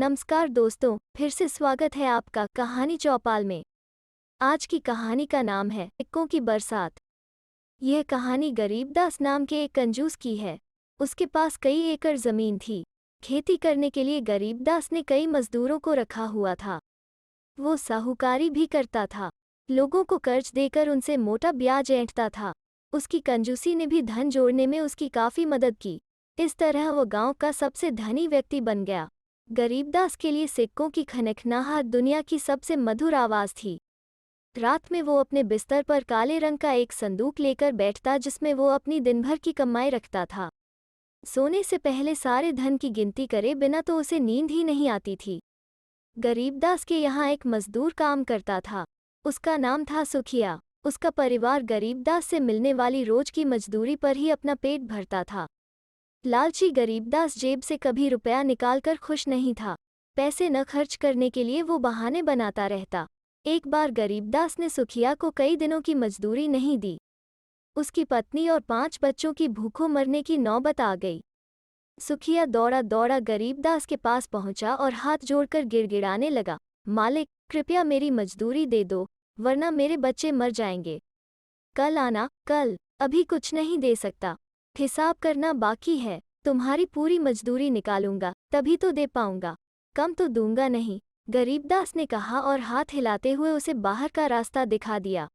नमस्कार दोस्तों, फिर से स्वागत है आपका कहानी चौपाल में। आज की कहानी का नाम है सिक्कों की बरसात। यह कहानी गरीबदास नाम के एक कंजूस की है। उसके पास कई एकड़ जमीन थी। खेती करने के लिए गरीबदास ने कई मजदूरों को रखा हुआ था। वो साहूकारी भी करता था। लोगों को कर्ज देकर उनसे मोटा ब्याज ऐंठता था। उसकी कंजूसी ने भी धन जोड़ने में उसकी काफी मदद की। इस तरह वो गांव का सबसे धनी व्यक्ति बन गया। गरीबदास के लिए सिक्कों की खनखनाहट दुनिया की सबसे मधुर आवाज थी। रात में वो अपने बिस्तर पर काले रंग का एक संदूक लेकर बैठता जिसमें वो अपनी दिनभर की कमाई रखता था। सोने से पहले सारे धन की गिनती करे बिना तो उसे नींद ही नहीं आती थी। गरीबदास के यहाँ एक मजदूर काम करता था। उसका नाम था सुखिया। उसका परिवार गरीबदास से मिलने वाली रोज की मजदूरी पर ही अपना पेट भरता था। लालची गरीबदास जेब से कभी रुपया निकालकर खुश नहीं था। पैसे न खर्च करने के लिए वो बहाने बनाता रहता। एक बार गरीबदास ने सुखिया को कई दिनों की मजदूरी नहीं दी। उसकी पत्नी और 5 बच्चों की भूखों मरने की नौबत आ गई। सुखिया दौड़ा दौड़ा गरीबदास के पास पहुंचा और हाथ जोड़कर गिड़गिड़ाने लगा, मालिक, कृपया मेरी मजदूरी दे दो, वरना मेरे बच्चे मर जाएंगे। कल आना, कल, अभी कुछ नहीं दे सकता। हिसाब करना बाकी है। तुम्हारी पूरी मजदूरी निकालूंगा, तभी तो दे पाऊंगा। कम तो दूंगा नहीं, गरीबदास ने कहा और हाथ हिलाते हुए उसे बाहर का रास्ता दिखा दिया।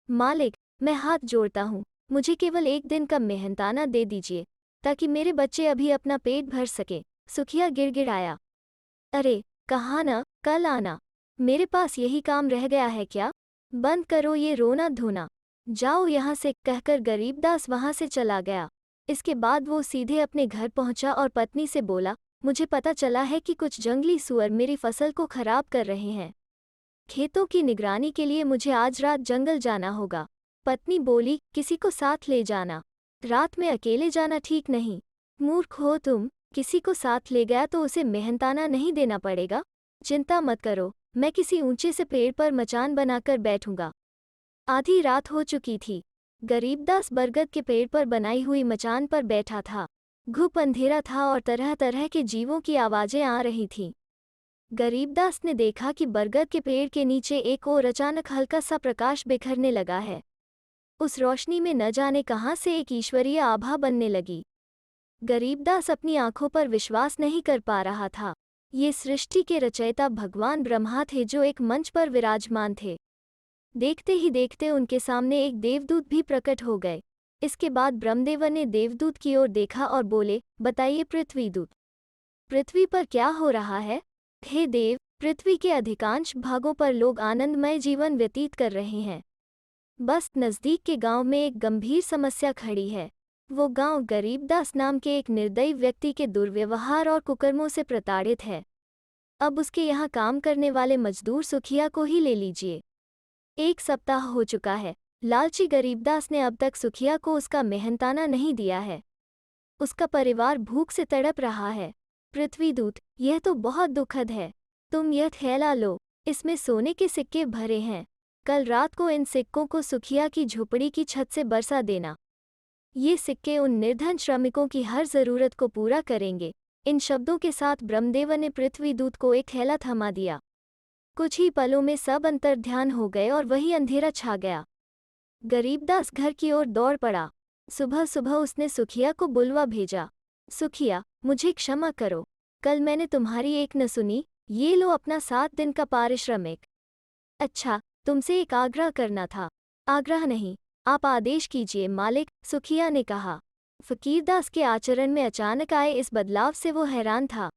मालिक, मैं हाथ जोड़ता हूँ, मुझे केवल 1 दिन का मेहनताना दे दीजिए, ताकि मेरे बच्चे अभी अपना पेट भर सके। सुखिया गिड़गिड़ाया। अरे, कहा ना, कल आना। मेरे पास यही काम रह गया है क्या? बंद करो ये रोना धोना। जाओ यहाँ से, कहकर गरीबदास वहाँ से चला गया। इसके बाद वो सीधे अपने घर पहुँचा और पत्नी से बोला, मुझे पता चला है कि कुछ जंगली सुअर मेरी फसल को खराब कर रहे हैं। खेतों की निगरानी के लिए मुझे आज रात जंगल जाना होगा। पत्नी बोली, किसी को साथ ले जाना। रात में अकेले जाना ठीक नहीं। मूर्ख हो तुम, किसी को साथ ले गया तो उसे मेहनताना नहीं देना पड़ेगा। चिंता मत करो, मैं किसी ऊंचे से पेड़ पर मचान बनाकर बैठूंगा। आधी रात हो चुकी थी। गरीबदास बरगद के पेड़ पर बनाई हुई मचान पर बैठा था। घुप अंधेरा था और तरह तरह के जीवों की आवाजें आ रही थीं। गरीबदास ने देखा कि बरगद के पेड़ के नीचे एक ओर अचानक हल्का सा प्रकाश बिखरने लगा है। उस रोशनी में न जाने कहां से एक ईश्वरीय आभा बनने लगी। गरीबदास अपनी आंखों पर विश्वास नहीं कर पा रहा था। ये सृष्टि के रचयिता भगवान ब्रह्मा थे जो एक मंच पर विराजमान थे। देखते ही देखते उनके सामने एक देवदूत भी प्रकट हो गए। इसके बाद ब्रह्मदेव ने देवदूत की ओर देखा और बोले, बताइए पृथ्वीदूत, पृथ्वी पर क्या हो रहा है? हे देव, पृथ्वी के अधिकांश भागों पर लोग आनंदमय जीवन व्यतीत कर रहे हैं। बस नज़दीक के गांव में एक गंभीर समस्या खड़ी है। वो गांव गरीबदास नाम के एक निर्दयी व्यक्ति के दुर्व्यवहार और कुकर्मों से प्रताड़ित है। अब उसके यहाँ काम करने वाले मजदूर सुखिया को ही ले लीजिए। 1 सप्ताह हो चुका है। लालची गरीबदास ने अब तक सुखिया को उसका मेहनताना नहीं दिया है। उसका परिवार भूख से तड़प रहा है। पृथ्वीदूत, यह तो बहुत दुखद है। तुम यह थैला लो, इसमें सोने के सिक्के भरे हैं। कल रात को इन सिक्कों को सुखिया की झोपड़ी की छत से बरसा देना। ये सिक्के उन निर्धन श्रमिकों की हर जरूरत को पूरा करेंगे। इन शब्दों के साथ ब्रह्मदेव ने पृथ्वीदूत को एक थैला थमा दिया। कुछ ही पलों में सब अंतर्ध्यान हो गए और वही अंधेरा छा गया। गरीबदास घर की ओर दौड़ पड़ा। सुबह सुबह उसने सुखिया को बुलवा भेजा। सुखिया, मुझे क्षमा करो, कल मैंने तुम्हारी एक न सुनी। ये लो अपना 7 दिन का पारिश्रमिक। अच्छा, तुमसे एक आग्रह करना था। आग्रह नहीं, आप आदेश कीजिए मालिक, सुखिया ने कहा। फकीरदास के आचरण में अचानक आए इस बदलाव से वो हैरान था।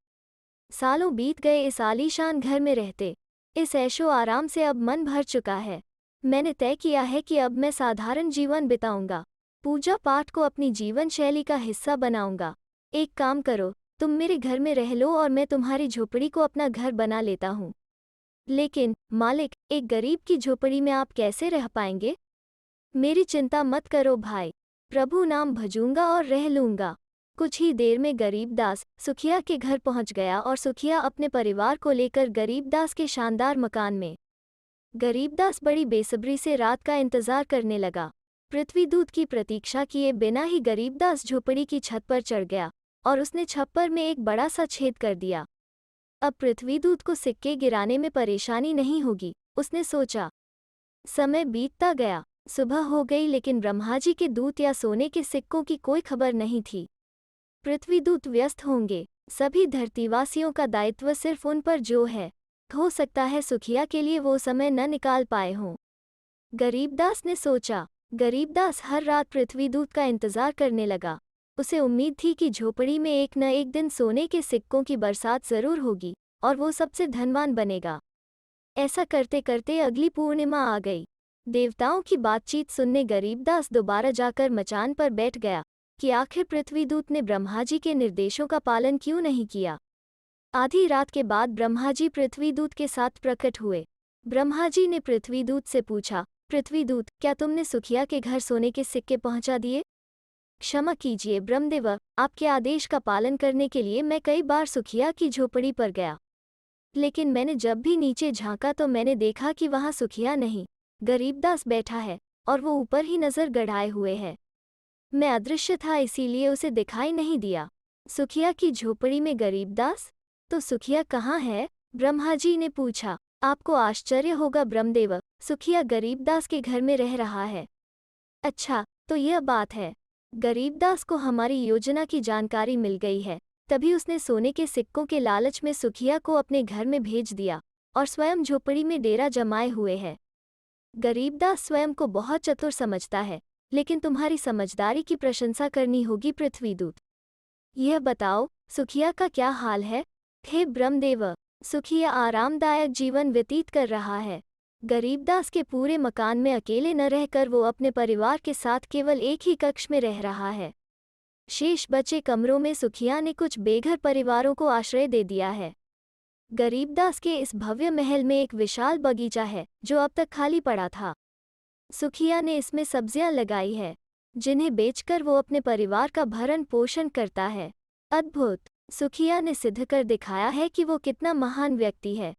सालों बीत गए इस आलीशान घर में रहते। इस ऐशो आराम से अब मन भर चुका है। मैंने तय किया है कि अब मैं साधारण जीवन बिताऊंगा। पूजा पाठ को अपनी जीवन शैली का हिस्सा बनाऊंगा। एक काम करो, तुम मेरे घर में रह लो और मैं तुम्हारी झोपड़ी को अपना घर बना लेता हूँ। लेकिन मालिक, एक गरीब की झोपड़ी में आप कैसे रह पाएंगे? मेरी चिंता मत करो भाई, प्रभु नाम भजूंगा और रह लूंगा। कुछ ही देर में गरीबदास सुखिया के घर पहुंच गया और सुखिया अपने परिवार को लेकर गरीबदास के शानदार मकान में। गरीबदास बड़ी बेसब्री से रात का इंतजार करने लगा। पृथ्वीदूत की प्रतीक्षा किए बिना ही गरीबदास झोपड़ी की छत पर चढ़ गया और उसने छप्पर में एक बड़ा सा छेद कर दिया। अब पृथ्वीदूत को सिक्के गिराने में परेशानी नहीं होगी, उसने सोचा। समय बीतता गया, सुबह हो गई, लेकिन ब्रह्माजी के दूत या सोने के सिक्कों की कोई खबर नहीं थी। पृथ्वीदूत व्यस्त होंगे, सभी धरतीवासियों का दायित्व सिर्फ उन पर जो है। हो सकता है सुखिया के लिए वो समय न निकाल पाए हों। गरीबदास ने सोचा। गरीबदास हर रात पृथ्वीदूत का इंतजार करने लगा। उसे उम्मीद थी कि झोपड़ी में एक न एक दिन सोने के सिक्कों की बरसात जरूर होगी और वो सबसे धनवान बनेगा। ऐसा करते करते अगली पूर्णिमा आ गई। देवताओं की बातचीत सुनने गरीबदास दोबारा जाकर मचान पर बैठ गया कि आखिर पृथ्वीदूत ने ब्रह्माजी के निर्देशों का पालन क्यों नहीं किया। आधी रात के बाद ब्रह्माजी पृथ्वीदूत के साथ प्रकट हुए। ब्रह्माजी ने पृथ्वीदूत से पूछा, पृथ्वीदूत, क्या तुमने सुखिया के घर सोने के सिक्के पहुंचा दिए? क्षमा कीजिए ब्रह्मदेव, आपके आदेश का पालन करने के लिए मैं कई बार सुखिया की झोपड़ी पर गया, लेकिन मैंने जब भी नीचे झांका तो मैंने देखा कि वहां सुखिया नहीं, गरीबदास बैठा है और वो ऊपर ही नजर गड़ाए हुए है। मैं अदृश्य था, इसीलिए उसे दिखाई नहीं दिया। सुखिया की झोपड़ी में गरीबदास? तो सुखिया कहाँ है? ब्रह्माजी ने पूछा। आपको आश्चर्य होगा ब्रह्मदेव, सुखिया गरीबदास के घर में रह रहा है। अच्छा, तो यह बात है। गरीबदास को हमारी योजना की जानकारी मिल गई है, तभी उसने सोने के सिक्कों के लालच में सुखिया को अपने घर में भेज दिया और स्वयं झोपड़ी में डेरा जमाए हुए है। गरीबदास स्वयं को बहुत चतुर समझता है, लेकिन तुम्हारी समझदारी की प्रशंसा करनी होगी पृथ्वीदूत। यह बताओ, सुखिया का क्या हाल है? हे ब्रह्मदेव, सुखिया आरामदायक जीवन व्यतीत कर रहा है। गरीबदास के पूरे मकान में अकेले न रहकर वो अपने परिवार के साथ केवल एक ही कक्ष में रह रहा है। शेष बचे कमरों में सुखिया ने कुछ बेघर परिवारों को आश्रय दे दिया है। गरीबदास के इस भव्य महल में एक विशाल बगीचा है जो अब तक खाली पड़ा था। सुखिया ने इसमें सब्जियां लगाई है, जिन्हें बेचकर वो अपने परिवार का भरण पोषण करता है। अद्भुत! सुखिया ने सिद्ध कर दिखाया है कि वो कितना महान व्यक्ति है।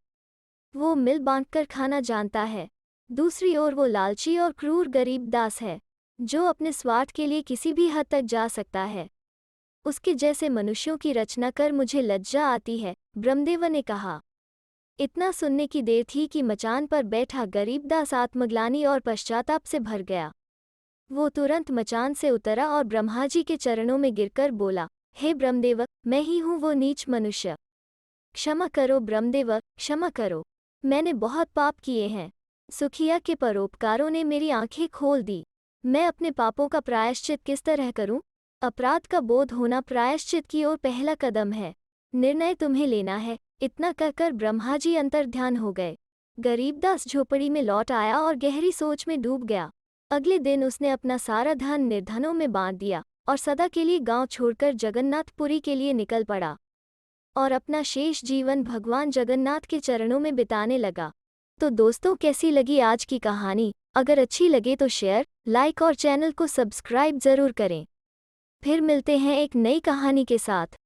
वो मिल बांटकर खाना जानता है। दूसरी ओर वो लालची और क्रूर गरीबदास है, जो अपने स्वार्थ के लिए किसी भी हद तक जा सकता है। उसके जैसे मनुष्यों की रचना कर मुझे लज्जा आती है, ब्रह्मदेव ने कहा। इतना सुनने की देर थी कि मचान पर बैठा गरीबदास आत्मग्लानि और पश्चाताप से भर गया। वो तुरंत मचान से उतरा और ब्रह्माजी के चरणों में गिरकर बोला, हे ब्रह्मदेव, मैं ही हूँ वो नीच मनुष्य। क्षमा करो ब्रह्मदेव, क्षमा करो। मैंने बहुत पाप किए हैं। सुखिया के परोपकारों ने मेरी आंखें खोल दी। मैं अपने पापों का प्रायश्चित किस तरह करूं? अपराध का बोध होना प्रायश्चित की ओर पहला कदम है। निर्णय तुम्हें लेना है। इतना कहकर ब्रह्माजी अंतर्ध्यान हो गए। गरीबदास झोपड़ी में लौट आया और गहरी सोच में डूब गया। अगले दिन उसने अपना सारा धन निर्धनों में बांट दिया और सदा के लिए गांव छोड़कर जगन्नाथपुरी के लिए निकल पड़ा और अपना शेष जीवन भगवान जगन्नाथ के चरणों में बिताने लगा। तो दोस्तों, कैसी लगी आज की कहानी? अगर अच्छी लगे तो शेयर, लाइक और चैनल को सब्सक्राइब जरूर करें। फिर मिलते हैं एक नई कहानी के साथ।